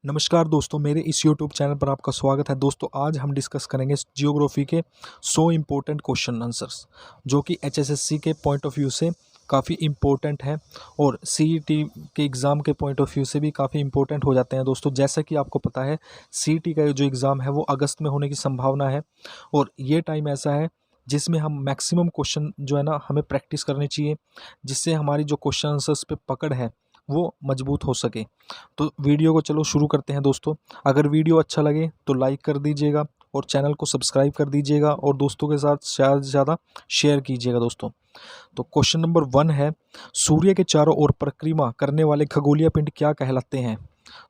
नमस्कार दोस्तों, मेरे इस यूट्यूब चैनल पर आपका स्वागत है। दोस्तों आज हम डिस्कस करेंगे जियोग्राफी के 100 इम्पोर्टेंट क्वेश्चन आंसर्स, जो कि एचएसएससी के पॉइंट ऑफ व्यू से काफ़ी इम्पोर्टेंट हैं और सीईटी के एग्ज़ाम के पॉइंट ऑफ व्यू से भी काफ़ी इम्पोर्टेंट हो जाते हैं। दोस्तों जैसा कि आपको पता है, सीईटी का जो एग्ज़ाम है वो अगस्त में होने की संभावना है और ये टाइम ऐसा है जिसमें हम मैक्सिमम क्वेश्चन जो है ना हमें प्रैक्टिस करनी चाहिए, जिससे हमारी जो क्वेश्चन आंसर्स पे पकड़ है वो मजबूत हो सके। तो वीडियो को चलो शुरू करते हैं दोस्तों। अगर वीडियो अच्छा लगे तो लाइक कर दीजिएगा और चैनल को सब्सक्राइब कर दीजिएगा और दोस्तों के साथ ज़्यादा से ज़्यादा शेयर कीजिएगा दोस्तों। तो क्वेश्चन नंबर 1 है, सूर्य के चारों ओर परिक्रमा करने वाले खगोलीय पिंड क्या कहलाते हैं?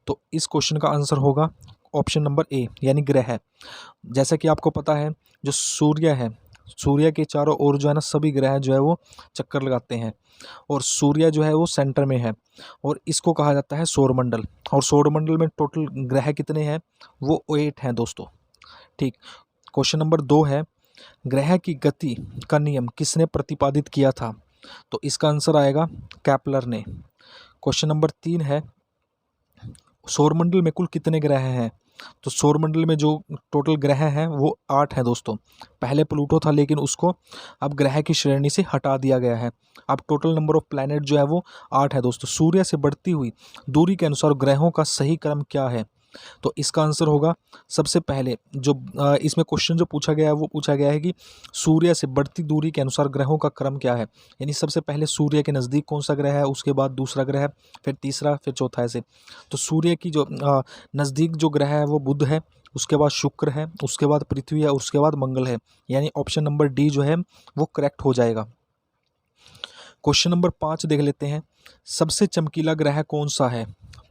तो इस क्वेश्चन का आंसर होगा ऑप्शन नंबर ए यानी ग्रह। जैसा कि आपको पता है, जो सूर्य है, सूर्य के चारों ओर जो है ना सभी ग्रह जो है वो चक्कर लगाते हैं और सूर्य जो है वो सेंटर में है और इसको कहा जाता है सौरमंडल। और सौरमंडल में टोटल ग्रह कितने हैं? वो 8 हैं दोस्तों। ठीक। क्वेश्चन नंबर 2 है, ग्रह की गति का नियम किसने प्रतिपादित किया था? तो इसका आंसर आएगा कैपलर ने। क्वेश्चन नंबर 3 है, सौरमंडल में कुल कितने ग्रह हैं? तो सौरमंडल में जो टोटल ग्रह हैं वो 8 हैं दोस्तों। पहले प्लूटो था लेकिन उसको अब ग्रह की श्रेणी से हटा दिया गया है। अब टोटल नंबर ऑफ प्लैनेट जो है वो 8 है दोस्तों। सूर्य से बढ़ती हुई दूरी के अनुसार ग्रहों का सही क्रम क्या है? तो इसका आंसर होगा, सबसे पहले जो इसमें क्वेश्चन जो पूछा गया है वो पूछा गया है कि सूर्य से बढ़ती दूरी के अनुसार ग्रहों का क्रम क्या है। यानी सबसे पहले सूर्य के नज़दीक कौन सा ग्रह है, उसके बाद दूसरा ग्रह, फिर तीसरा, फिर चौथा, ऐसे। तो सूर्य की जो नज़दीक जो ग्रह है वो बुध है, उसके बाद शुक्र है, उसके बाद पृथ्वी है और उसके बाद मंगल है। यानी ऑप्शन नंबर डी जो है वो करेक्ट हो जाएगा। क्वेश्चन नंबर 5 देख लेते हैं, सबसे चमकीला ग्रह कौन सा है?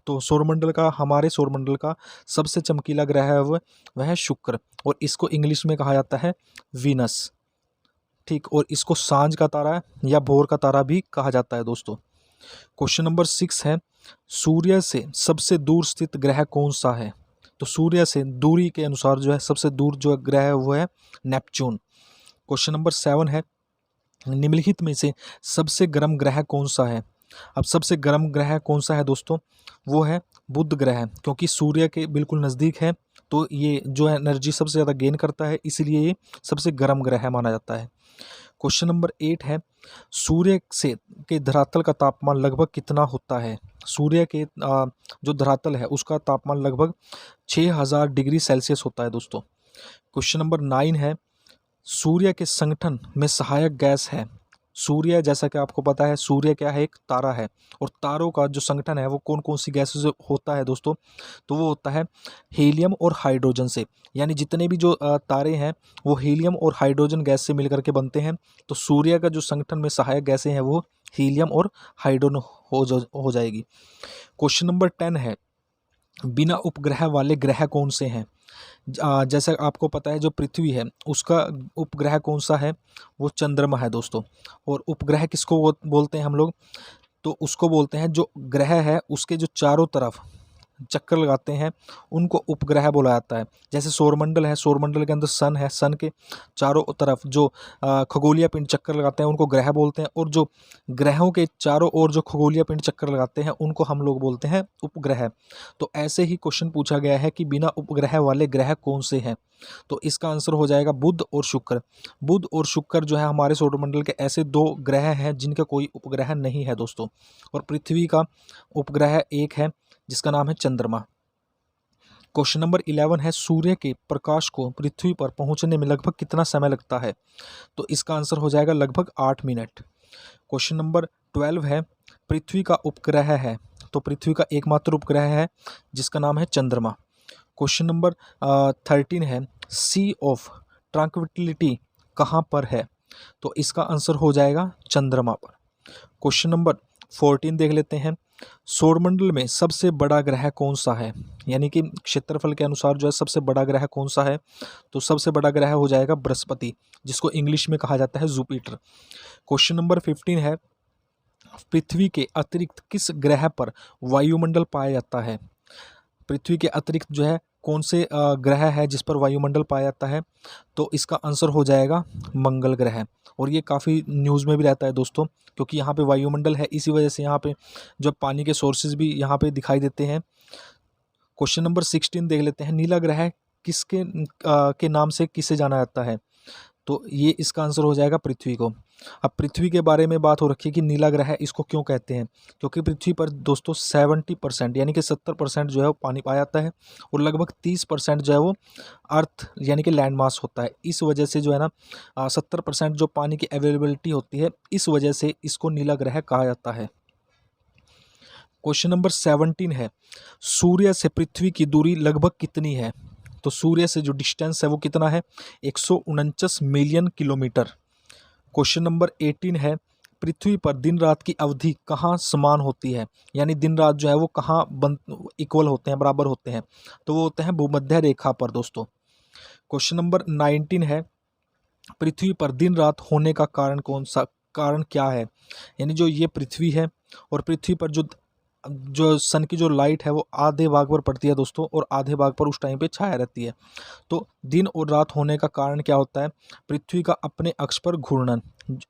तो सौरमंडल का, हमारे सौरमंडल का सबसे चमकीला ग्रह है वह है शुक्र और इसको इंग्लिश में कहा जाता है वीनस। ठीक। और इसको सांझ का तारा या भोर का तारा भी कहा जाता है दोस्तों। क्वेश्चन नंबर 6 है, सूर्य से सबसे दूर स्थित ग्रह कौन सा है? तो सूर्य से दूरी के अनुसार जो है सबसे दूर जो ग्रह है वो है नेपच्यून। क्वेश्चन नंबर 7 है, निम्नलिखित में से सबसे गर्म ग्रह कौन सा है? अब सबसे गर्म ग्रह कौन सा है दोस्तों? वो है बुध ग्रह, क्योंकि सूर्य के बिल्कुल नज़दीक है तो ये जो है एनर्जी सबसे ज़्यादा गेन करता है, इसलिए ये सबसे गर्म ग्रह माना जाता है। क्वेश्चन नंबर 8 है, सूर्य से के धरातल का तापमान लगभग कितना होता है? सूर्य के जो धरातल है उसका तापमान लगभग 6000 डिग्री सेल्सियस होता है दोस्तों। क्वेश्चन नंबर 9 है, सूर्य के संगठन में सहायक गैस है। सूर्य, जैसा कि आपको पता है, सूर्य क्या है? एक तारा है और तारों का जो संगठन है वो कौन कौन सी गैस से होता है दोस्तों? तो वो होता है हीलियम और हाइड्रोजन से। यानी जितने भी जो तारे हैं वो हीलियम और हाइड्रोजन गैस से मिलकर के बनते हैं। तो सूर्य का जो संगठन में सहायक गैसें हैं वो हीलियम और हाइड्रोजन हो जाएगी। क्वेश्चन नंबर 10 है, बिना उपग्रह वाले ग्रह कौन से हैं? जैसा आपको पता है, जो पृथ्वी है उसका उपग्रह कौन सा है? वो चंद्रमा है दोस्तों। और उपग्रह किसको बोलते हैं हम लोग? तो उसको बोलते हैं जो ग्रह है उसके जो चारों तरफ चक्कर लगाते हैं उनको उपग्रह बोला जाता है। जैसे सौरमंडल है, सौरमंडल के अंदर सन है, सन के चारों तरफ जो खगोलीय पिंड चक्कर लगाते हैं उनको ग्रह बोलते हैं और जो ग्रहों के चारों ओर जो खगोलीय पिंड चक्कर लगाते हैं उनको हम लोग बोलते हैं उपग्रह। तो ऐसे ही क्वेश्चन पूछा गया है कि बिना उपग्रह वाले ग्रह कौन से हैं? तो इसका आंसर हो जाएगा बुध और शुक्र। बुध और शुक्र जो है हमारे सौरमंडल के ऐसे 2 ग्रह हैं जिनका कोई उपग्रह नहीं है दोस्तों। और पृथ्वी का उपग्रह एक है जिसका नाम है चंद्रमा। क्वेश्चन नंबर 11 है, सूर्य के प्रकाश को पृथ्वी पर पहुंचने में लगभग कितना समय लगता है? तो इसका आंसर हो जाएगा लगभग 8 मिनट। क्वेश्चन नंबर 12 है, पृथ्वी का उपग्रह है। तो पृथ्वी का एकमात्र उपग्रह है जिसका नाम है चंद्रमा। क्वेश्चन नंबर 13 है, सी ऑफ ट्रैंक्विलिटी कहाँ पर है? तो इसका आंसर हो जाएगा चंद्रमा पर। क्वेश्चन नंबर 14 देख लेते हैं, सौरमंडल में सबसे बड़ा ग्रह कौन सा है? यानी कि क्षेत्रफल के अनुसार जो है सबसे बड़ा ग्रह कौन सा है? तो सबसे बड़ा ग्रह हो जाएगा बृहस्पति, जिसको इंग्लिश में कहा जाता है जुपिटर। क्वेश्चन नंबर 15 है, पृथ्वी के अतिरिक्त किस ग्रह पर वायुमंडल पाया जाता है? पृथ्वी के अतिरिक्त जो है कौन से ग्रह है जिस पर वायुमंडल पाया जाता है? तो इसका आंसर हो जाएगा मंगल ग्रह। और ये काफ़ी न्यूज़ में भी रहता है दोस्तों, क्योंकि यहाँ पे वायुमंडल है, इसी वजह से यहाँ पे जो पानी के सोर्सेज भी यहाँ पे दिखाई देते हैं। क्वेश्चन नंबर 16 देख लेते हैं। नीला ग्रह किसके के नाम से किसे जाना जाता है? तो ये इसका आंसर हो जाएगा पृथ्वी को। अब पृथ्वी के बारे में बात हो रखी है कि नीला ग्रह है, इसको क्यों कहते हैं? क्योंकि पृथ्वी पर दोस्तों 70% यानी कि 70% जो है वो पानी पाया जाता है और लगभग 30% जो है वो अर्थ यानी कि लैंड मास होता है। इस वजह से जो है ना 70% जो पानी की अवेलेबिलिटी होती है, इस वजह से इसको नीला ग्रह कहा जाता है। क्वेश्चन नंबर 17 है, सूर्य से पृथ्वी की दूरी लगभग कितनी है? तो सूर्य से जो डिस्टेंस है वो कितना है? 149 मिलियन किलोमीटर। क्वेश्चन नंबर 18 है, पृथ्वी पर दिन रात की अवधि कहाँ समान होती है? यानी दिन रात जो है वो कहाँ इक्वल होते हैं, बराबर होते हैं? तो वो होते हैं भूमध्य रेखा पर दोस्तों। क्वेश्चन नंबर 19 है, पृथ्वी पर दिन रात होने का कारण क्या है? यानी जो ये पृथ्वी है और पृथ्वी पर जो सन की जो लाइट है वो आधे भाग पर पड़ती है दोस्तों और आधे भाग पर उस टाइम पे छाया रहती है। तो दिन और रात होने का कारण क्या होता है? पृथ्वी का अपने अक्ष पर घूर्णन।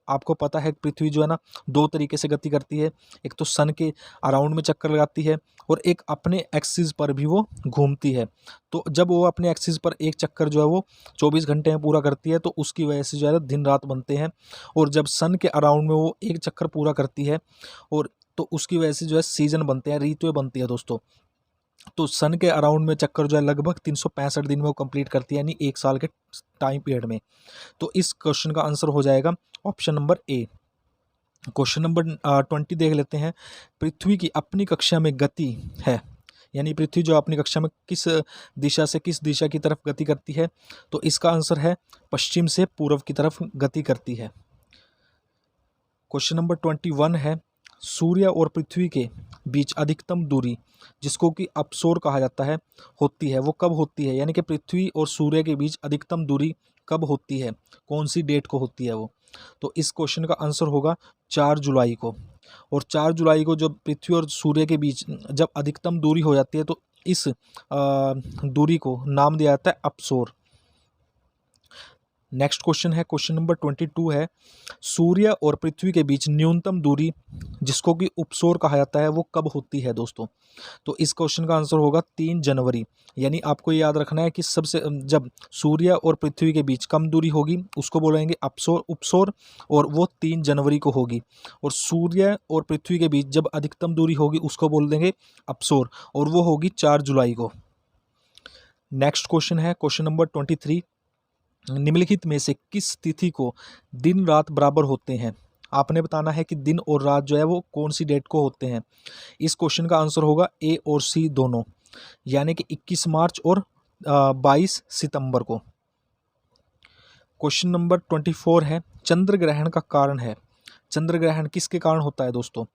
आपको पता है पृथ्वी जो है ना 2 तरीके से गति करती है, एक तो सन के अराउंड में चक्कर लगाती है और एक अपने एक्सिस पर भी वो घूमती है। तो जब वो अपने एक्सिस पर एक चक्कर जो है वो 24 घंटे में पूरा करती है, तो उसकी वजह से जो है दिन रात बनते हैं। और जब सन के अराउंड में वो एक चक्कर पूरा करती है और तो उसकी वजह से जो है सीजन बनते हैं, ऋतुएं बनती है दोस्तों। तो सन के अराउंड में चक्कर जो है लगभग 365 दिन में वो कंप्लीट करती है, यानी 1 साल के टाइम पीरियड में। तो इस क्वेश्चन का आंसर हो जाएगा option number A. Question number 20 देख लेते हैं। पृथ्वी की अपनी कक्षा में गति है, यानी पृथ्वी जो अपनी कक्षा में किस दिशा की तरफ गति करती है? तो इसका आंसर है पश्चिम से पूर्व की तरफ गति करती है। क्वेश्चन नंबर 21 है, सूर्य और पृथ्वी के बीच अधिकतम दूरी जिसको कि अपसोर कहा जाता है होती है, वो कब होती है? यानी कि पृथ्वी और सूर्य के बीच अधिकतम दूरी कब होती है, कौन सी डेट को होती है वो? तो इस क्वेश्चन का आंसर होगा 4 जुलाई को। और 4 जुलाई को जब पृथ्वी और सूर्य के बीच जब अधिकतम दूरी हो जाती है तो इस दूरी को नाम दिया जाता है अपसोर। नेक्स्ट क्वेश्चन है, क्वेश्चन नंबर 22 है, सूर्य और पृथ्वी के बीच न्यूनतम दूरी जिसको कि उपसौर कहा जाता है वो कब होती है दोस्तों? तो इस क्वेश्चन का आंसर होगा 3 जनवरी। यानी आपको ये याद रखना है कि सबसे जब सूर्य और पृथ्वी के बीच कम दूरी होगी उसको बोलेंगे उपसौर और वो 3 जनवरी को होगी। और सूर्य और पृथ्वी के बीच जब अधिकतम दूरी होगी उसको बोल देंगे अपसौर और वो होगी 4 जुलाई को। नेक्स्ट क्वेश्चन है, क्वेश्चन नंबर 23, निम्नलिखित में से किस तिथि को दिन रात बराबर होते हैं? आपने बताना है कि दिन और रात जो है वो कौन सी डेट को होते हैं। इस क्वेश्चन का आंसर होगा ए और सी दोनों, यानी कि 21 मार्च और 22 सितंबर को। क्वेश्चन नंबर 24 है, चंद्र ग्रहण का कारण है। चंद्र ग्रहण किसके कारण होता है दोस्तों?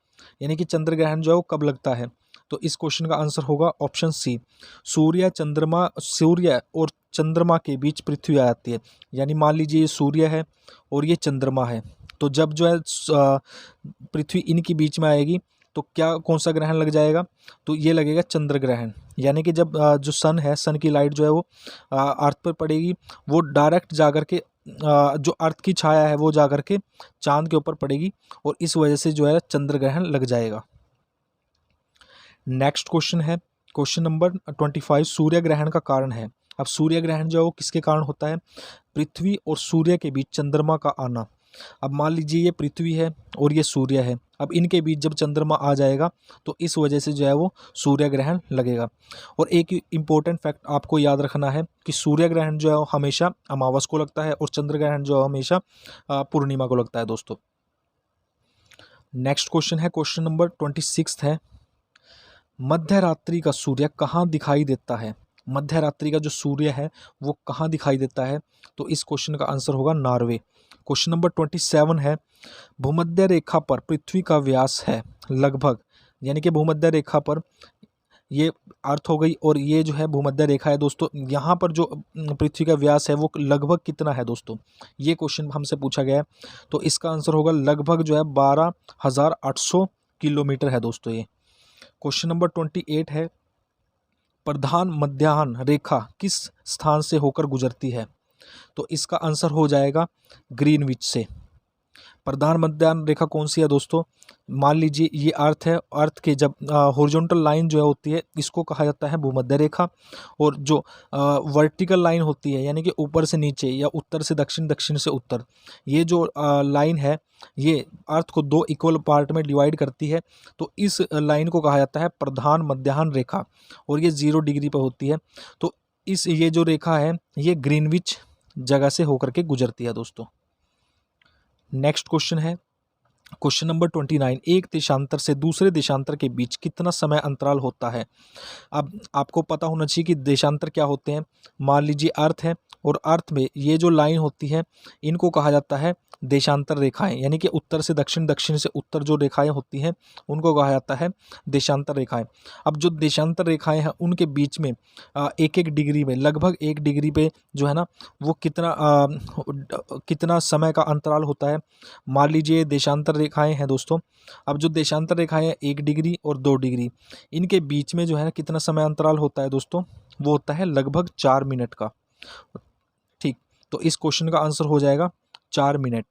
यानी कि चंद्र ग्रहण जो है वो कब लगता है? तो इस क्वेश्चन का आंसर होगा ऑप्शन सी, सूर्य और चंद्रमा के बीच पृथ्वी आ जाती है। यानी मान लीजिए ये सूर्य है और ये चंद्रमा है, तो जब जो है पृथ्वी इनके बीच में आएगी तो क्या कौन सा ग्रहण लग जाएगा? तो ये लगेगा चंद्र ग्रहण। यानी कि जब जो सन है, सन की लाइट जो है वो अर्थ पर पड़ेगी, वो डायरेक्ट जाकर के जो अर्थ की छाया है वो जाकर के चांद के ऊपर पड़ेगी और इस वजह से जो है चंद्र ग्रहण लग जाएगा। नेक्स्ट क्वेश्चन है, क्वेश्चन नंबर 25, सूर्य ग्रहण का कारण है। अब सूर्य ग्रहण जो है वो किसके कारण होता है? पृथ्वी और सूर्य के बीच चंद्रमा का आना। अब मान लीजिए ये पृथ्वी है और ये सूर्य है, अब इनके बीच जब चंद्रमा आ जाएगा तो इस वजह से जो है वो सूर्य ग्रहण लगेगा। और एक इम्पोर्टेंट फैक्ट आपको याद रखना है कि सूर्य ग्रहण जो है वो हमेशा अमावस को लगता है और चंद्र ग्रहण जो है हमेशा पूर्णिमा को लगता है दोस्तों। नेक्स्ट क्वेश्चन है, क्वेश्चन नंबर 26 है, मध्य रात्रि का सूर्य कहाँ दिखाई देता है? मध्य रात्रि का जो सूर्य है वो कहाँ दिखाई देता है? तो इस क्वेश्चन का आंसर होगा नॉर्वे। क्वेश्चन नंबर 27 है, भूमध्य रेखा पर पृथ्वी का व्यास है लगभग, यानी कि भूमध्य रेखा पर ये अर्थ हो गई और ये जो है भूमध्य रेखा है दोस्तों, यहाँ पर जो पृथ्वी का व्यास है वो लगभग कितना है दोस्तों? ये क्वेश्चन हमसे पूछा गया है। तो इसका आंसर होगा लगभग जो है 12,800 किलोमीटर है दोस्तों ये। क्वेश्चन नंबर 28 है, प्रधान मध्याह्न रेखा किस स्थान से होकर गुजरती है? तो इसका आंसर हो जाएगा ग्रीनविच से। प्रधान मध्याह्न रेखा कौन सी है दोस्तों? मान लीजिए ये अर्थ है, अर्थ के जब हॉरिजॉन्टल लाइन जो होती है इसको कहा जाता है भूमध्य रेखा, और जो वर्टिकल लाइन होती है यानी कि ऊपर से नीचे या उत्तर से दक्षिण, दक्षिण से उत्तर, ये जो लाइन है ये अर्थ को दो इक्वल पार्ट में डिवाइड करती है, तो इस लाइन को कहा जाता है प्रधान मध्याह्न रेखा, और ये 0 डिग्री पर होती है। तो ये जो रेखा है ये ग्रीनविच जगह से होकर के गुजरती है दोस्तों। नेक्स्ट क्वेश्चन है क्वेश्चन नंबर 29, एक देशांतर से दूसरे देशांतर के बीच कितना समय अंतराल होता है? अब आपको पता होना चाहिए कि देशांतर क्या होते हैं। मान लीजिए अर्थ है, और अर्थ में ये जो लाइन होती है इनको कहा जाता है देशांतर रेखाएं, यानी कि उत्तर से दक्षिण, दक्षिण से उत्तर जो रेखाएं होती हैं उनको कहा जाता है देशांतर रेखाएं। अब जो देशांतर रेखाएं हैं उनके बीच में एक एक डिग्री में, लगभग 1 डिग्री पे जो है ना वो कितना समय का अंतराल होता है। मान लीजिए देशांतर रेखाएं हैं दोस्तों। अब जो देशांतर रेखाएं हैं 1 डिग्री और 2 डिग्री, इनके बीच में जो है कितना समय अंतराल होता है दोस्तों? वो होता है लगभग 4 मिनट का। ठीक, तो इस क्वेश्चन का आंसर हो जाएगा 4 मिनट।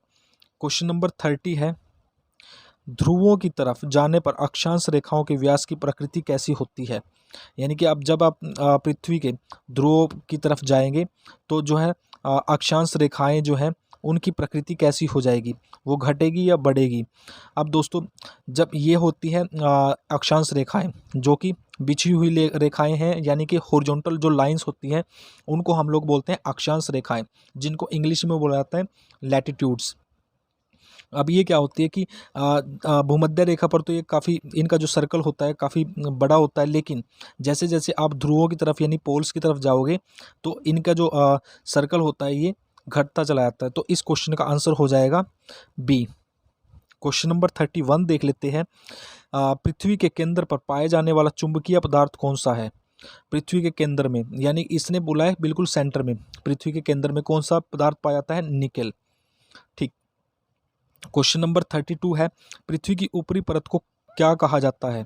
क्वेश्चन नंबर 30 है, ध्रुवों की तरफ जाने पर अक्षांश रेखाओं के व्यास की प्रकृति कैसी होती है? यानी कि अब जब आप पृथ्वी के ध्रुवों की तरफ जाएंगे तो जो है अक्षांश रेखाएं जो हैं उनकी प्रकृति कैसी हो जाएगी, वो घटेगी या बढ़ेगी? अब दोस्तों जब ये होती है अक्षांश रेखाएं जो कि बिछी हुई रेखाएं हैं, यानी कि हॉरिजॉन्टल जो लाइंस होती हैं उनको हम लोग बोलते हैं अक्षांश रेखाएं, जिनको इंग्लिश में बोला जाता है लैटिट्यूड्स। अब ये क्या होती है कि भूमध्य रेखा पर तो ये काफ़ी, इनका जो सर्कल होता है काफ़ी बड़ा होता है, लेकिन जैसे जैसे आप ध्रुवों की तरफ यानी पोल्स की तरफ जाओगे तो इनका जो सर्कल होता है ये घटता चला जाता है। तो इस क्वेश्चन का आंसर हो जाएगा बी। क्वेश्चन नंबर 31 देख लेते हैं, पृथ्वी के केंद्र पर पाए जाने वाला चुंबकीय पदार्थ कौन सा है? पृथ्वी के केंद्र में, यानी इसने बोला है बिल्कुल सेंटर में, पृथ्वी के केंद्र में कौन सा पदार्थ पाया जाता है? निकेल। ठीक। क्वेश्चन नंबर 32 है, पृथ्वी की ऊपरी परत को क्या कहा जाता है?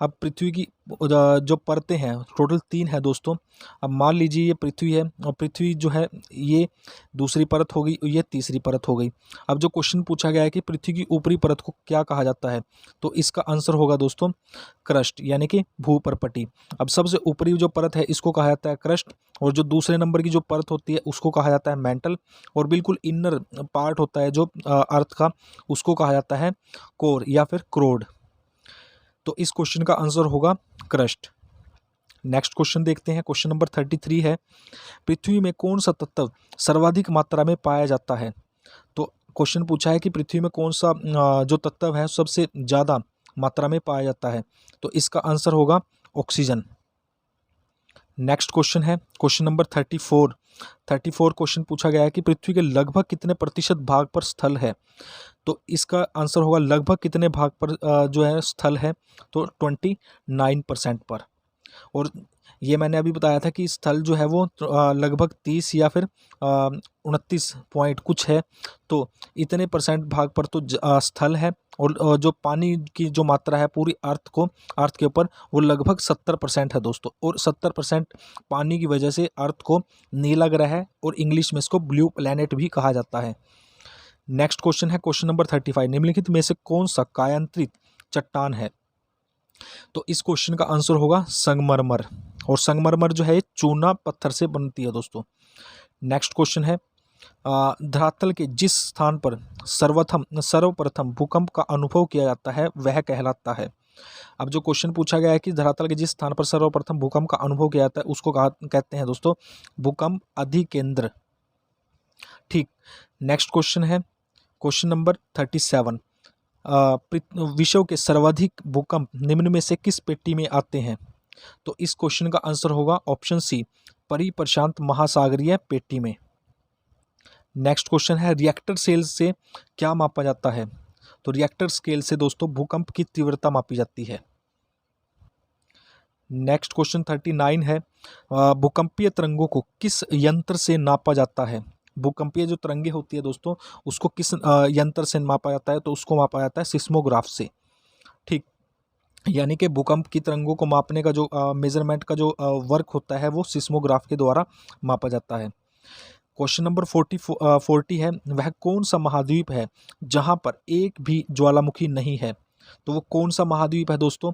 अब पृथ्वी की जो परतें हैं टोटल 3 है दोस्तों। अब मान लीजिए ये पृथ्वी है, और पृथ्वी जो है ये दूसरी परत हो गई, ये तीसरी परत हो गई। अब जो क्वेश्चन पूछा गया है कि पृथ्वी की ऊपरी परत को क्या कहा जाता है, तो इसका आंसर होगा दोस्तों क्रस्ट, यानी कि भूपर्पटी। अब सबसे ऊपरी जो परत है इसको कहा जाता है क्रस्ट, और जो दूसरे नंबर की जो परत होती है उसको कहा जाता है मेंटल, और बिल्कुल इनर पार्ट होता है जो अर्थ का उसको कहा जाता है कोर या फिर क्रोड। तो इस क्वेश्चन का आंसर होगा क्रस्ट। नेक्स्ट क्वेश्चन देखते हैं, क्वेश्चन नंबर 33 है, पृथ्वी में कौन सा तत्व सर्वाधिक मात्रा में पाया जाता है? तो क्वेश्चन पूछा है कि पृथ्वी में कौन सा जो तत्व है सबसे ज़्यादा मात्रा में पाया जाता है, तो इसका आंसर होगा ऑक्सीजन। नेक्स्ट क्वेश्चन है क्वेश्चन नंबर 34 क्वेश्चन पूछा गया है कि पृथ्वी के लगभग कितने प्रतिशत भाग पर स्थल है? तो इसका आंसर होगा लगभग कितने भाग पर जो है स्थल है, तो 29% पर। और ये मैंने अभी बताया था कि स्थल जो है वो लगभग 30 या फिर 29 पॉइंट कुछ है, तो इतने परसेंट भाग पर तो स्थल है। और जो पानी की जो मात्रा है पूरी अर्थ के ऊपर वो लगभग 70% है दोस्तों, और 70% पानी की वजह से अर्थ को नीला ग्रह है, और इंग्लिश में इसको ब्लू प्लैनेट भी कहा जाता है। नेक्स्ट क्वेश्चन है क्वेश्चन नंबर 35, निम्नलिखित में से कौन सा कायांतरित चट्टान है? तो इस क्वेश्चन का आंसर होगा संगमरमर, और संगमरमर जो है चूना पत्थर से बनती है दोस्तों। नेक्स्ट क्वेश्चन है, धरातल के जिस स्थान पर सर्वप्रथम भूकंप का अनुभव किया जाता है वह कहलाता है? अब जो क्वेश्चन पूछा गया है कि धरातल के जिस स्थान पर सर्वप्रथम भूकंप का अनुभव किया जाता है उसको कहते हैं दोस्तों भूकंप अधिकेंद्र। ठीक। नेक्स्ट क्वेश्चन है क्वेश्चन नंबर 37, विश्व के सर्वाधिक भूकंप निम्न में से किस पेटी में आते हैं? तो इस क्वेश्चन का आंसर होगा ऑप्शन सी, परिप्रशांत महासागरीय पेटी में। नेक्स्ट क्वेश्चन है, रिएक्टर सेल से क्या मापा जाता है? तो रिएक्टर स्केल से दोस्तों भूकंप की तीव्रता मापी जाती है। नेक्स्ट क्वेश्चन 39 है, भूकंपीय तरंगों को किस यंत्र से नापा जाता है? भूकंपीय जो तरंगे होती है दोस्तों उसको किस यंत्र से मापा जाता है? तो उसको मापा जाता है सिस्मोग्राफ से। ठीक, यानी कि भूकंप की तरंगों को मापने का जो मेजरमेंट का जो वर्क होता है वो सिस्मोग्राफ के द्वारा मापा जाता है। क्वेश्चन नंबर 40 है, वह कौन सा महाद्वीप है जहाँ पर एक भी ज्वालामुखी नहीं है? तो वो कौन सा महाद्वीप है दोस्तों?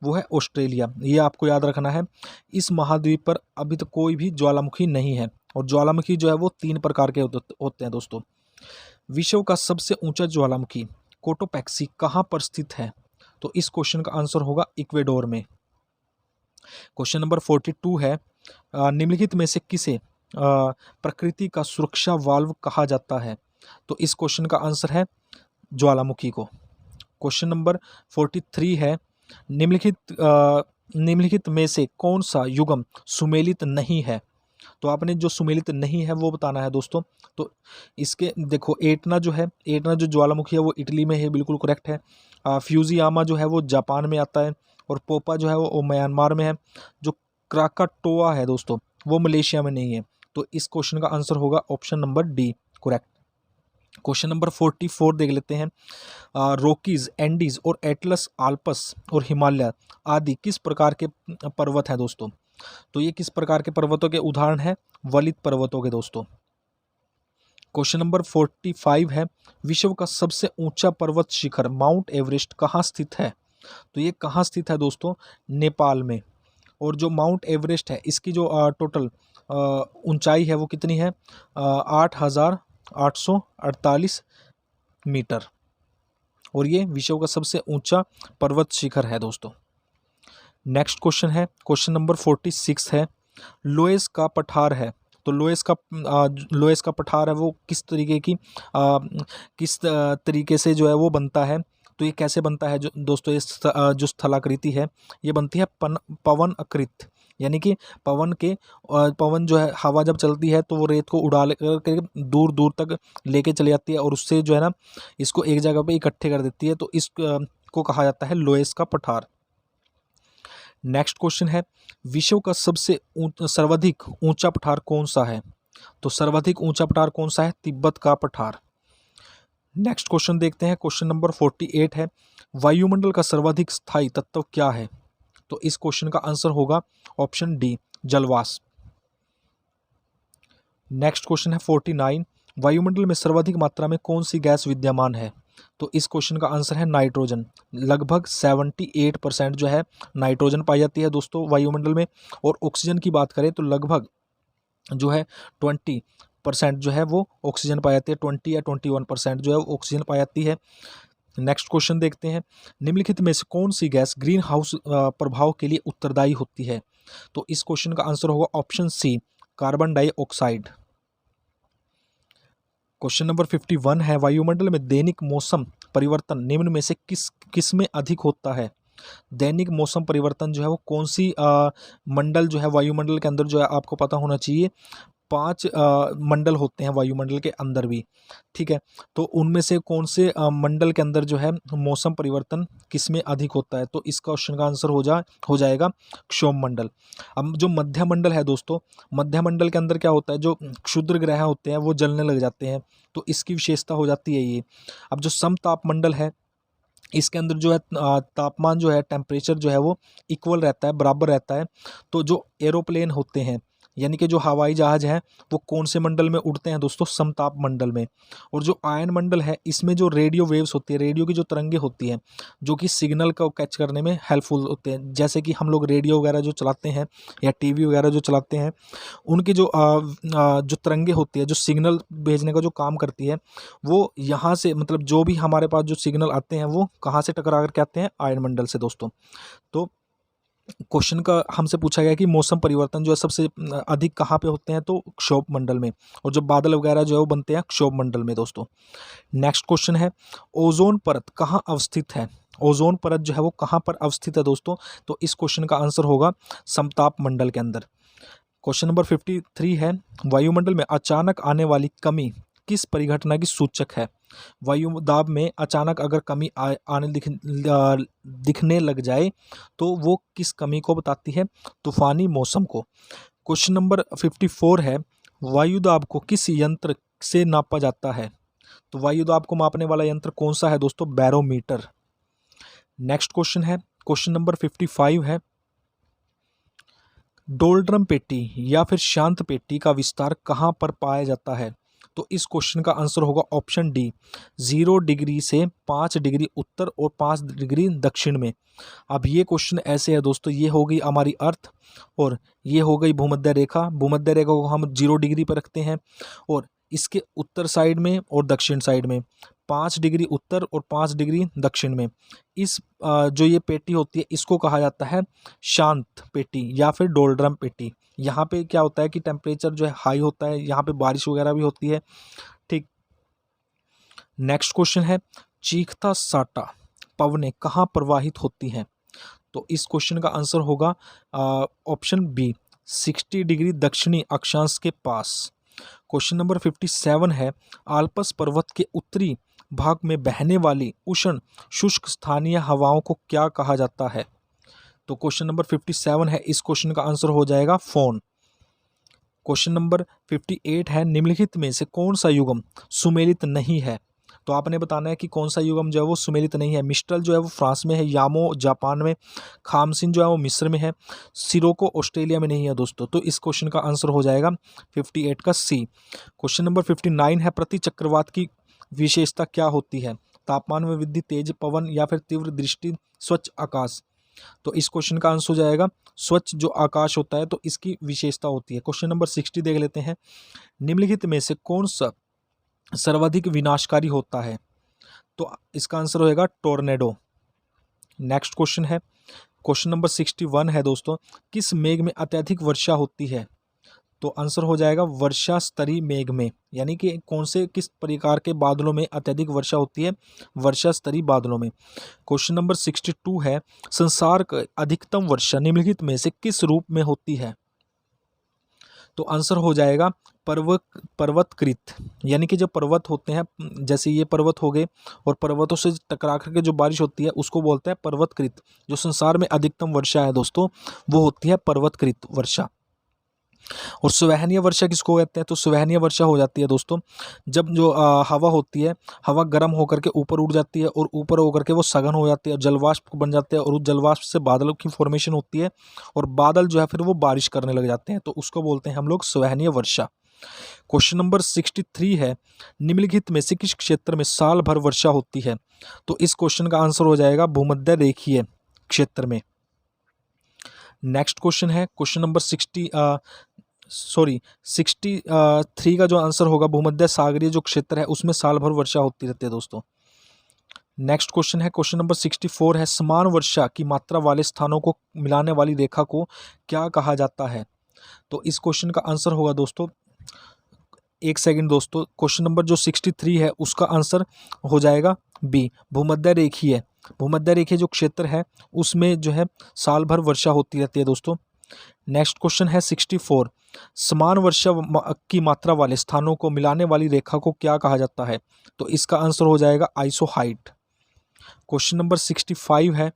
वो है ऑस्ट्रेलिया। ये आपको याद रखना है। इस महाद्वीप पर अभी तक कोई भी ज्वालामुखी नहीं है, और ज्वालामुखी जो है वो 3 प्रकार के होते हैं दोस्तों। विश्व का सबसे ऊंचा ज्वालामुखी कोटोपैक्सी कहाँ पर स्थित है? तो इस क्वेश्चन का आंसर होगा इक्वेडोर में। क्वेश्चन नंबर 42 है, निम्नलिखित में से किसे प्रकृति का सुरक्षा वाल्व कहा जाता है? तो इस क्वेश्चन का आंसर है ज्वालामुखी को। क्वेश्चन नंबर 43 है, निम्नलिखित में से कौन सा युग्म सुमेलित नहीं है? तो आपने जो सुमेलित नहीं है वो बताना है दोस्तों। तो इसके देखो, एटना जो ज्वालामुखी है वो इटली में है, बिल्कुल करेक्ट है। फ्यूजियामा जो है वो जापान में आता है, और पोपा जो है वो म्यांमार में है। जो क्राकाटोआ है दोस्तों वो मलेशिया में नहीं है। तो इस क्वेश्चन का आंसर होगा option number D, correct. Question number 44 देख लेते हैं। रॉकीज, एंडीज और एटलस, आल्पस और हिमालय आदि किस प्रकार के पर्वत हैं दोस्तों? तो ये किस प्रकार के पर्वतों के उदाहरण हैं? वलित पर्वतों के दोस्तों। क्वेश्चन नंबर 45 है, विश्व का सबसे ऊंचा पर्वत शिखर माउंट एवरेस्ट कहाँ स्थित है? तो ये कहाँ स्थित है दोस्तों? नेपाल में। और जो माउंट एवरेस्ट है इसकी जो टोटल ऊंचाई है वो कितनी है? 8,848 मीटर, और ये विश्व का सबसे ऊंचा पर्वत शिखर है दोस्तों। नेक्स्ट क्वेश्चन है, क्वेश्चन नंबर 46 है, लोएस का पठार है। तो लोएस का पठार है वो किस तरीके से जो है वो बनता है? तो ये कैसे बनता है दोस्तों? जो स्थलाकृति है ये बनती है पवन आकृत, यानी कि पवन जो है, हवा जब चलती है तो वो रेत को उड़ा करके दूर दूर तक लेके चली जाती है, और उससे जो है ना इसको एक जगह पे इकट्ठे कर देती है। तो इस को कहा जाता है लोएस का पठार। नेक्स्ट क्वेश्चन है, विश्व का सबसे सर्वाधिक ऊंचा पठार कौन सा है? तो सर्वाधिक ऊंचा पठार कौन सा है? तिब्बत का पठार। नेक्स्ट क्वेश्चन देखते हैं, क्वेश्चन नंबर 48 है, वायुमंडल का सर्वाधिक स्थायी तत्व क्या है? तो इस क्वेश्चन का आंसर होगा ऑप्शन डी, जलवाष्प। नेक्स्ट क्वेश्चन है 49, वायुमंडल में सर्वाधिक मात्रा में कौन सी गैस विद्यमान है? तो इस क्वेश्चन का आंसर है नाइट्रोजन। लगभग 78% जो है नाइट्रोजन पाई जाती है दोस्तों वायुमंडल में। और ऑक्सीजन की बात करें तो लगभग जो है 20% जो है वो ऑक्सीजन पाई जाती है, 20 या 21% जो है वो ऑक्सीजन पाई जाती है। नेक्स्ट क्वेश्चन देखते हैं, निम्नलिखित में से कौन सी गैस ग्रीन हाउस प्रभाव के लिए उत्तरदायी होती है? तो इस क्वेश्चन का आंसर होगा option C, carbon dioxide. Question number 51 है, वायुमंडल में दैनिक मौसम परिवर्तन निम्न में से किस में अधिक होता है? दैनिक मौसम परिवर्तन जो है वो कौन सी मंडल जो है वायुमंडल के अंदर जो है आपको पता होना चाहिए। 5 मंडल होते हैं वायुमंडल के अंदर भी, ठीक है। तो उनमें से कौन से मंडल के अंदर जो है मौसम परिवर्तन किस में अधिक होता है? तो इस क्वेश्चन का आंसर हो जाएगा क्षोभ मंडल। अब जो मध्य मंडल है दोस्तों, मध्य मंडल के अंदर क्या होता है? जो क्षुद्र ग्रह होते हैं वो जलने लग जाते हैं, तो इसकी विशेषता हो जाती है ये। अब जो समताप मंडल है इसके अंदर जो है तापमान जो है, टेम्परेचर जो है वो इक्वल रहता है, बराबर रहता है। तो जो एरोप्लेन होते हैं, यानी कि जो हवाई जहाज हैं, वो कौन से मंडल में उड़ते हैं दोस्तों? समताप मंडल में। और जो आयन मंडल है इसमें जो रेडियो वेव्स होती है, रेडियो की जो तरंगे होती हैं जो कि सिग्नल को कैच करने में हेल्पफुल होते हैं, जैसे कि हम लोग रेडियो वगैरह जो चलाते हैं या टीवी वगैरह जो चलाते हैं, उनकी जो तरंगे होती है, जो सिग्नल भेजने का जो काम करती है, वो यहाँ से मतलब जो भी हमारे पास जो सिग्नल आते हैं वो कहाँ से टकरा करके आते हैं? आयन मंडल से दोस्तों। तो क्वेश्चन का हमसे पूछा गया कि मौसम परिवर्तन जो है सबसे अधिक कहाँ पे होते हैं? तो क्षोभ मंडल में। और जो बादल वगैरह जो है वो बनते हैं क्षोभ मंडल में दोस्तों। नेक्स्ट क्वेश्चन है, ओजोन परत कहाँ अवस्थित है? ओजोन परत जो है वो कहाँ पर अवस्थित है दोस्तों? तो इस क्वेश्चन का आंसर होगा समताप मंडल के अंदर। क्वेश्चन नंबर 53 है, वायुमंडल में अचानक आने वाली कमी किस परिघटना की सूचक है? वायु दाब में अचानक अगर कमी दिखने लग जाए तो वो किस कमी को बताती है? तूफानी मौसम को। क्वेश्चन नंबर 54 है, वायु दाब को किस यंत्र से नापा जाता है? तो वायु दाब को मापने वाला यंत्र कौन सा है दोस्तों? बैरोमीटर। नेक्स्ट क्वेश्चन है, क्वेश्चन नंबर 55 है, डोल्ड्रम पेटी या फिर शांत पेटी का विस्तार कहाँ पर पाया जाता है? तो इस क्वेश्चन का आंसर होगा ऑप्शन डी, 0 डिग्री से 5 डिग्री उत्तर और 5 डिग्री दक्षिण में। अब ये क्वेश्चन ऐसे है दोस्तों, ये हो गई हमारी अर्थ और ये हो गई भूमध्य रेखा। भूमध्य रेखा को हम 0 डिग्री पर रखते हैं और इसके उत्तर साइड में और दक्षिण साइड में 5 डिग्री उत्तर और 5 डिग्री दक्षिण में इस जो ये पेटी होती है इसको कहा जाता है शांत पेटी या फिर डोल्ड्रम पेटी। यहाँ पे क्या होता है कि टेम्परेचर जो है हाई होता है, यहाँ पे बारिश वगैरह भी होती है। ठीक, नेक्स्ट क्वेश्चन है, चीखता साटा पवनें कहाँ प्रवाहित होती हैं? तो इस क्वेश्चन का आंसर होगा ऑप्शन बी, 60 डिग्री दक्षिणी अक्षांश के पास। क्वेश्चन नंबर 57 है, आल्पस पर्वत के उत्तरी भाग में बहने वाली उष्ण शुष्क स्थानीय हवाओं को क्या कहा जाता है? तो क्वेश्चन नंबर 57 है, इस क्वेश्चन का आंसर हो जाएगा फोन। क्वेश्चन नंबर 58 है, निम्नलिखित में से कौन सा युग्म सुमेलित नहीं है? तो आपने बताना है कि कौन सा युग्म जो है वो सुमेलित नहीं है। मिस्ट्रल जो है वो फ्रांस में है, यामो जापान में, खामसिन जो है वो मिस्र में है, सिरोको ऑस्ट्रेलिया में नहीं है दोस्तों। तो इस क्वेश्चन का आंसर हो जाएगा 58 का सी। क्वेश्चन नंबर 59 है, प्रति चक्रवात की विशेषता क्या होती है? तापमान में वृद्धि, तेज पवन या फिर तीव्र दृष्टि, स्वच्छ आकाश। तो इस क्वेश्चन का आंसर हो जाएगा स्वच्छ जो आकाश होता है, तो इसकी विशेषता होती है। क्वेश्चन नंबर 60 देख लेते हैं, निम्नलिखित में से कौन सा सर्वाधिक विनाशकारी होता है? तो इसका आंसर होएगा टोर्नेडो। नेक्स्ट क्वेश्चन है, क्वेश्चन नंबर 61 है दोस्तों, किस मेघ में अत्यधिक वर्षा होती है? तो आंसर हो जाएगा वर्षा स्तरीय मेघ में, यानी कि कौन से किस प्रकार के बादलों में अत्यधिक वर्षा होती है? वर्षा स्तरीय बादलों में। क्वेश्चन नंबर 62 है, संसार का अधिकतम वर्षा निम्नलिखित में से किस रूप में होती है? तो आंसर हो जाएगा पर्वतकृत, यानी कि जब पर्वत होते हैं, जैसे ये पर्वत हो गए और पर्वतों से टकरा करके जो बारिश होती है उसको बोलते हैं पर्वतकृत। जो संसार में अधिकतम वर्षा है दोस्तों वो होती है पर्वतकृत वर्षा। और सुवहनीय वर्षा किसको कहते हैं? तो सुवहनीय वर्षा हो जाती है दोस्तों जब जो हवा होती है, हवा गर्म होकर के ऊपर उड़ जाती है और ऊपर होकर के वो सघन हो जाती है, जलवाष्प बन जाते हैं और उस जलवाष्प से बादलों की फॉर्मेशन होती है और बादल जो है फिर वो बारिश करने लग जाते हैं, तो उसको बोलते हैं हम लोग सुवहनीय वर्षा। क्वेश्चन नंबर 63 है, निम्नलिखित में से किस क्षेत्र में साल भर वर्षा होती है? तो इस क्वेश्चन का आंसर हो जाएगा भूमध्य रेखीय क्षेत्र में। नेक्स्ट क्वेश्चन है, क्वेश्चन नंबर 63 का जो आंसर होगा भूमध्य सागरीय जो क्षेत्र है उसमें साल भर वर्षा होती रहती है दोस्तों। नेक्स्ट क्वेश्चन है, क्वेश्चन नंबर 64 है, समान वर्षा की मात्रा वाले स्थानों को मिलाने वाली रेखा को क्या कहा जाता है? तो इस क्वेश्चन का आंसर होगा दोस्तों, एक सेकंड दोस्तों, क्वेश्चन नंबर जो 63 है उसका आंसर हो जाएगा बी, भूमध्य रेखीय। भूमध्य रेखीय जो क्षेत्र है उसमें जो है साल भर वर्षा होती रहती है दोस्तों। नेक्स्ट क्वेश्चन है 64, समान वर्षा की मात्रा वाले स्थानों को मिलाने वाली रेखा को क्या कहा जाता है? तो इसका आंसर हो जाएगा आइसोहाइट। क्वेश्चन नंबर 65 है,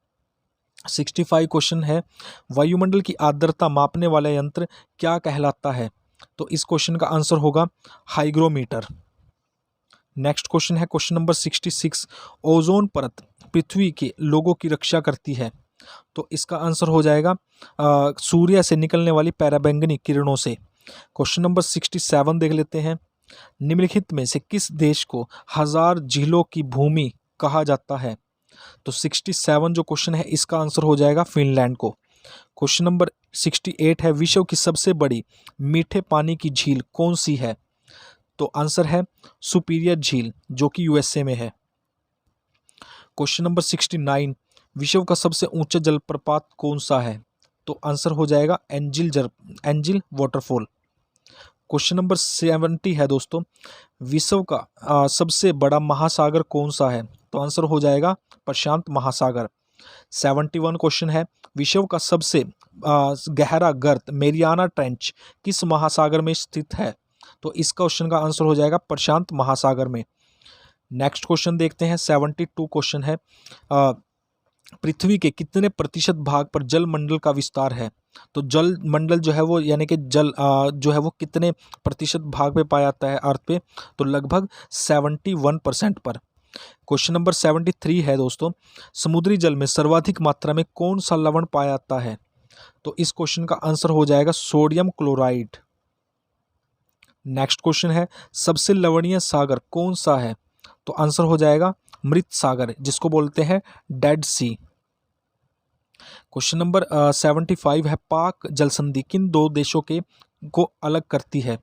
65 क्वेश्चन है, वायुमंडल की आर्द्रता मापने वाला यंत्र क्या कहलाता है? तो इस क्वेश्चन का आंसर होगा हाइग्रोमीटर। नेक्स्ट क्वेश्चन है, क्वेश्चन नंबर 66, ओजोन परत पृथ्वी के लोगों की रक्षा करती है। तो इसका आंसर हो जाएगा सूर्य से निकलने वाली पराबैंगनी किरणों से। क्वेश्चन नंबर 67 देख लेते हैं, निम्नलिखित में से किस देश को 1000 झीलों की भूमि कहा जाता है? तो 67 जो क्वेश्चन है इसका आंसर हो जाएगा फिनलैंड को। क्वेश्चन नंबर 68 है, विश्व की सबसे बड़ी मीठे पानी की झील कौन सी है? तो आंसर है सुपीरियर झील जो कि यूएसए में है। क्वेश्चन नंबर 69, विश्व का सबसे ऊंचा जलप्रपात कौन सा है? तो आंसर हो जाएगा एंजिल वाटरफॉल। क्वेश्चन नंबर 70 है दोस्तों, विश्व का सबसे बड़ा महासागर कौन सा है? तो आंसर हो जाएगा प्रशांत महासागर। 71 क्वेश्चन है, विश्व का सबसे गहरा गर्त मेरियाना ट्रेंच किस महासागर में स्थित है? तो इस क्वेश्चन का आंसर हो जाएगा प्रशांत महासागर में। नेक्स्ट क्वेश्चन देखते हैं, 72 क्वेश्चन है, पृथ्वी के कितने प्रतिशत भाग पर जल मंडल का विस्तार है? तो जल मंडल जो है वो यानी कि जल जो है वो कितने प्रतिशत भाग पे पाया जाता है अर्थ पे? तो लगभग 71% पर। क्वेश्चन नंबर 73 है दोस्तों, समुद्री जल में सर्वाधिक मात्रा में कौन सा लवण पाया जाता है? तो इस क्वेश्चन का आंसर हो जाएगा सोडियम क्लोराइड। नेक्स्ट क्वेश्चन है सबसे लवणीय सागर कौन सा है? तो आंसर हो जाएगा मृत सागर, जिसको बोलते हैं डेड सी। क्वेश्चन नंबर 75 है पाक जल संधि किन दो देशों के को अलग करती है?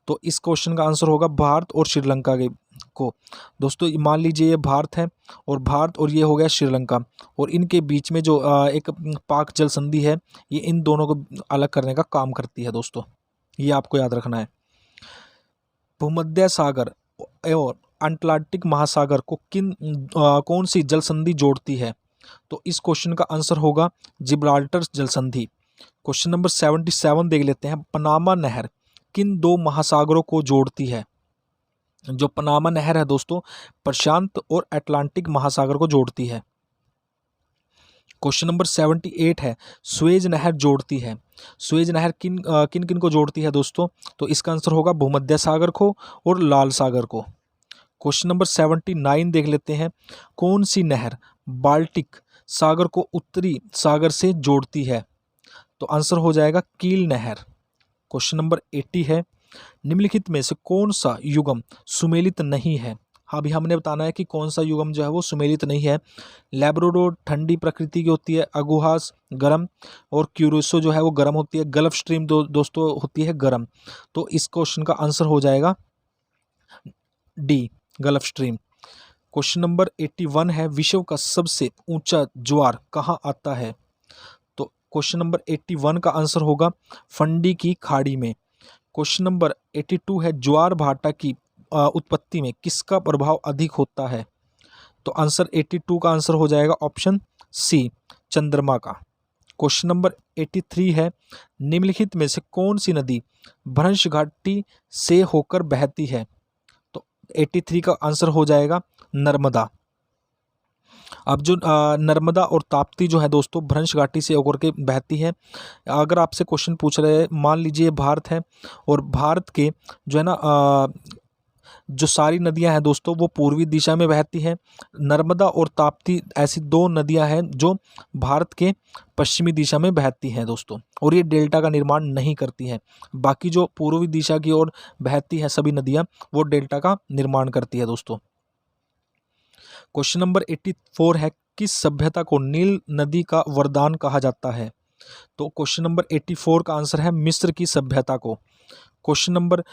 तो इस क्वेश्चन का आंसर होगा भारत और श्रीलंका के को। दोस्तों मान लीजिए ये भारत है और ये हो गया श्रीलंका, और इनके बीच में जो एक पाक जल संधि है, ये इन दोनों को अलग करने का काम करती है दोस्तों, ये आपको याद रखना है। भूमध्य सागर और अटलांटिक महासागर को कौन सी जल संधि जोड़ती है? तो इस क्वेश्चन का आंसर होगा जिब्राल्टर जल संधि। क्वेश्चन नंबर 77 देख लेते हैं पनामा नहर किन दो महासागरों को जोड़ती है? जो पनामा नहर है दोस्तों, प्रशांत और अटलांटिक महासागर को जोड़ती है। क्वेश्चन नंबर 78 है स्वेज नहर जोड़ती है। स्वेज नहर किन किन को जोड़ती है दोस्तों? तो इसका आंसर होगा भूमध्य सागर को और लाल सागर को। क्वेश्चन नंबर 79 देख लेते हैं कौन सी नहर बाल्टिक सागर को उत्तरी सागर से जोड़ती है? तो आंसर हो जाएगा कील नहर। क्वेश्चन नंबर 80 है निम्नलिखित में से कौन सा युगम सुमेलित नहीं है? अभी हमने बताना है कि कौन सा युगम जो है वो सुमेलित नहीं है। लैब्राडोर ठंडी प्रकृति की होती है, अगुहास गर्म, और क्यूरोसो जो है वो गर्म होती है, गल्फ स्ट्रीम दोस्तों होती है गर्म। तो इस क्वेश्चन का आंसर हो जाएगा D gulf stream. Question number 81 है विश्व का सबसे ऊंचा ज्वार कहाँ आता है? तो क्वेश्चन नंबर 81 का आंसर होगा फंडी की खाड़ी में। क्वेश्चन नंबर 82 है ज्वार भाटा की उत्पत्ति में किसका प्रभाव अधिक होता है? तो आंसर 82 का आंसर हो जाएगा ऑप्शन सी चंद्रमा का। क्वेश्चन नंबर 83 है निम्नलिखित में से कौन सी नदी भ्रंश घाटी से होकर बहती है? तो 83 का आंसर हो जाएगा नर्मदा। अब जो नर्मदा और ताप्ती जो है दोस्तों भ्रंश घाटी से होकर के बहती है। अगर आपसे क्वेश्चन पूछ रहे हैं, मान लीजिए भारत है और भारत के जो है ना जो सारी नदियां हैं दोस्तों वो पूर्वी दिशा में बहती हैं। नर्मदा और ताप्ती ऐसी दो नदियां हैं जो भारत के पश्चिमी दिशा में बहती हैं दोस्तों, और ये डेल्टा का निर्माण नहीं करती हैं। बाकी जो पूर्वी दिशा की ओर बहती हैं सभी नदियां वो डेल्टा का निर्माण करती है दोस्तों। क्वेश्चन नंबर 84 है किस सभ्यता को नील नदी का वरदान कहा जाता है? तो क्वेश्चन नंबर 84 का आंसर है मिस्र की सभ्यता को। क्वेश्चन नंबर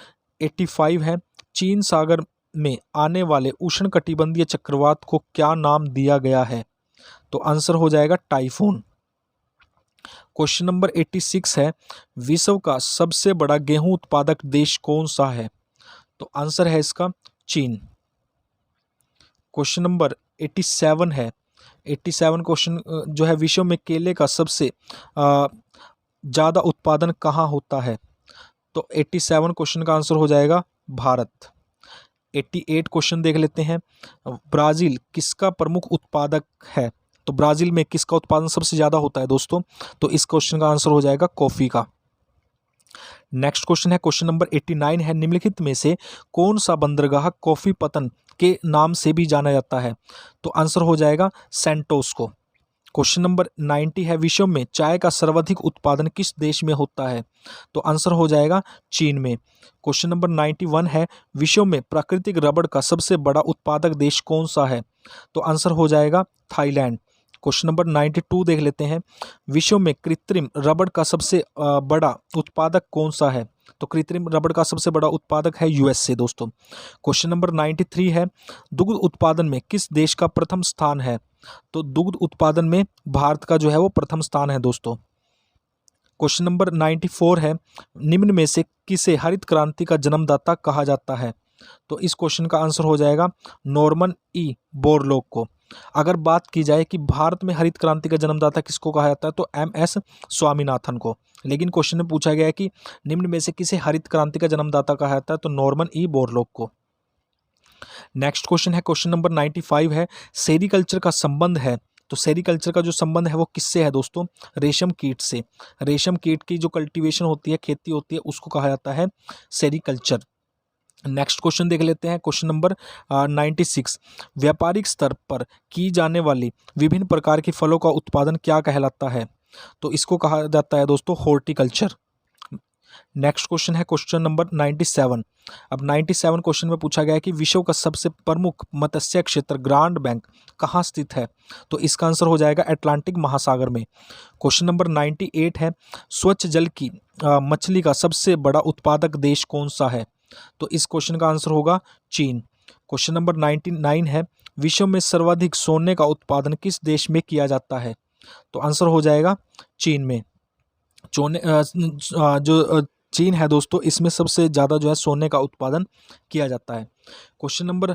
85 है चीन सागर में आने वाले उष्णकटिबंधीय चक्रवात को क्या नाम दिया गया है? तो आंसर हो जाएगा टाइफून। क्वेश्चन नंबर 86 है विश्व का सबसे बड़ा गेहूं उत्पादक देश कौन सा है? तो आंसर है इसका चीन। क्वेश्चन नंबर 87 है 87 क्वेश्चन जो है विश्व में केले का सबसे ज़्यादा उत्पादन कहाँ होता है? तो 87 क्वेश्चन का आंसर हो जाएगा भारत। 88 क्वेश्चन देख लेते हैं ब्राज़ील किसका प्रमुख उत्पादक है? तो ब्राज़ील में किसका उत्पादन सबसे ज़्यादा होता है दोस्तों? तो इस क्वेश्चन का आंसर हो जाएगा कॉफ़ी का। नेक्स्ट क्वेश्चन है क्वेश्चन नंबर 89 है निम्नलिखित में से कौन सा बंदरगाह कॉफ़ी पतन के नाम से भी जाना जाता है? तो आंसर हो जाएगा सेंटोस को। क्वेश्चन नंबर 90 है विश्व में चाय का सर्वाधिक उत्पादन किस देश में होता है? तो आंसर हो जाएगा चीन में। क्वेश्चन नंबर 91 है विश्व में प्राकृतिक रबड़ का सबसे बड़ा उत्पादक देश कौन सा है? तो आंसर हो जाएगा थाईलैंड। क्वेश्चन नंबर 92 देख लेते हैं विश्व में कृत्रिम रबड़ का सबसे बड़ा उत्पादक कौन सा है? तो कृत्रिम रबड़ का सबसे बड़ा उत्पादक है यूएसए दोस्तों। क्वेश्चन नंबर 93 है दुग्ध उत्पादन में किस देश का प्रथम स्थान है? तो दुग्ध उत्पादन में भारत का जो है वो प्रथम स्थान है दोस्तों। क्वेश्चन नंबर 94 है निम्न में से किसे हरित क्रांति का जन्मदाता कहा जाता है? तो इस क्वेश्चन का आंसर हो जाएगा नॉर्मन ई बोरलॉग को। अगर बात की जाए कि भारत में हरित क्रांति का जन्मदाता किसको कहा जाता है तो MS स्वामीनाथन को, लेकिन क्वेश्चन में पूछा गया है कि निम्न में से किसे हरित क्रांति का जन्मदाता कहा जाता है तो नॉर्मन ई बोरलॉग को। नेक्स्ट क्वेश्चन है क्वेश्चन नंबर 95 है सेरीकल्चर का संबंध है। तो सेरीकल्चर का जो संबंध है वो किससे है दोस्तों? रेशम कीट से। रेशम कीट की जो कल्टीवेशन होती है, खेती होती है, उसको कहा जाता है सेरीकल्चर। नेक्स्ट क्वेश्चन देख लेते हैं क्वेश्चन नंबर 96 व्यापारिक स्तर पर की जाने वाली विभिन्न प्रकार के फलों का उत्पादन क्या कहलाता है? तो इसको कहा जाता है दोस्तों हॉर्टिकल्चर। नेक्स्ट क्वेश्चन है क्वेश्चन नंबर 97। अब 97 क्वेश्चन में पूछा गया है कि विश्व का सबसे प्रमुख मत्स्य क्षेत्र ग्रांड बैंक कहाँ स्थित है? तो इसका आंसर हो जाएगा अटलांटिक महासागर में। क्वेश्चन नंबर 98 है स्वच्छ जल की मछली का सबसे बड़ा उत्पादक देश कौन सा है? तो इस क्वेश्चन का आंसर होगा चीन। क्वेश्चन नंबर 99 है विश्व में सर्वाधिक सोने का उत्पादन किस देश में किया जाता है? तो आंसर हो जाएगा चीन में। चीन है दोस्तों, इसमें सबसे ज़्यादा जो है सोने का उत्पादन किया जाता है। क्वेश्चन नंबर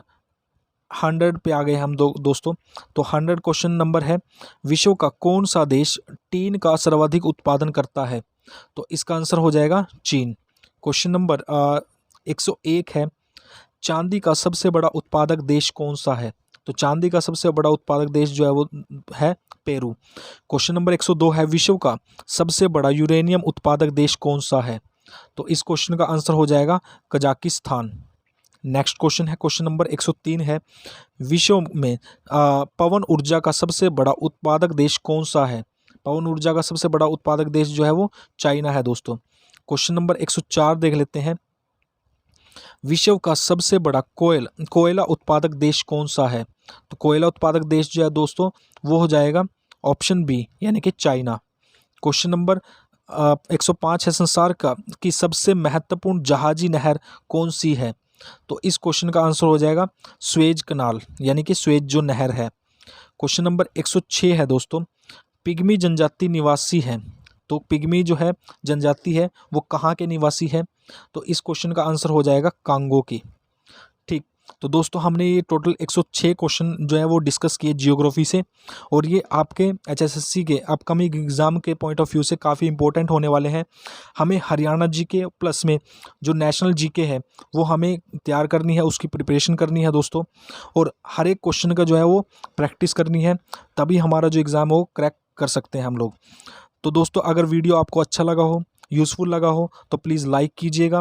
100 पे आ गए हम दोस्तों। तो 100 क्वेश्चन नंबर है विश्व का कौन सा देश टीन का सर्वाधिक उत्पादन करता है? तो इसका आंसर हो जाएगा चीन। क्वेश्चन नंबर 101 है चांदी का सबसे बड़ा उत्पादक देश कौन सा है? तो चांदी का सबसे बड़ा उत्पादक देश जो है वो है पेरू। क्वेश्चन नंबर 102 है विश्व का सबसे बड़ा यूरेनियम उत्पादक देश कौन सा है? तो इस क्वेश्चन का आंसर हो जाएगा कजाकिस्तान। नेक्स्ट क्वेश्चन है क्वेश्चन नंबर 103 है विश्व में पवन ऊर्जा का सबसे बड़ा उत्पादक देश कौन सा है? पवन ऊर्जा का सबसे बड़ा उत्पादक देश जो है वो चाइना है दोस्तों। क्वेश्चन नंबर 104 देख लेते हैं विश्व का सबसे बड़ा कोयला उत्पादक देश कौन सा है? तो कोयला उत्पादक देश जो है दोस्तों वो हो जाएगा ऑप्शन बी यानी कि चाइना। क्वेश्चन नंबर 105 है संसार की सबसे महत्वपूर्ण जहाजी नहर कौन सी है? तो इस क्वेश्चन का आंसर हो जाएगा स्वेज कनाल यानी कि स्वेज जो नहर है। क्वेश्चन नंबर 106 है दोस्तों पिग्मी जनजाति निवासी है। तो पिग्मी जो है जनजाति है वो कहाँ के निवासी है? तो इस क्वेश्चन का आंसर हो जाएगा कांगो की। ठीक, तो दोस्तों हमने ये टोटल 106 क्वेश्चन जो है वो डिस्कस किए जियोग्राफी से, और ये आपके एचएसएससी के अपकमिंग एग्ज़ाम के पॉइंट ऑफ व्यू से काफ़ी इंपॉर्टेंट होने वाले हैं। हमें हरियाणा जीके प्लस में जो नेशनल जीके है वो हमें तैयार करनी है, उसकी प्रिपरेशन करनी है दोस्तों, और हर एक क्वेश्चन का जो है वो प्रैक्टिस करनी है, तभी हमारा जो एग्ज़ाम है वो क्रैक कर सकते हैं हम लोग। तो दोस्तों अगर वीडियो आपको अच्छा लगा हो, यूज़फुल लगा हो, तो प्लीज़ लाइक कीजिएगा।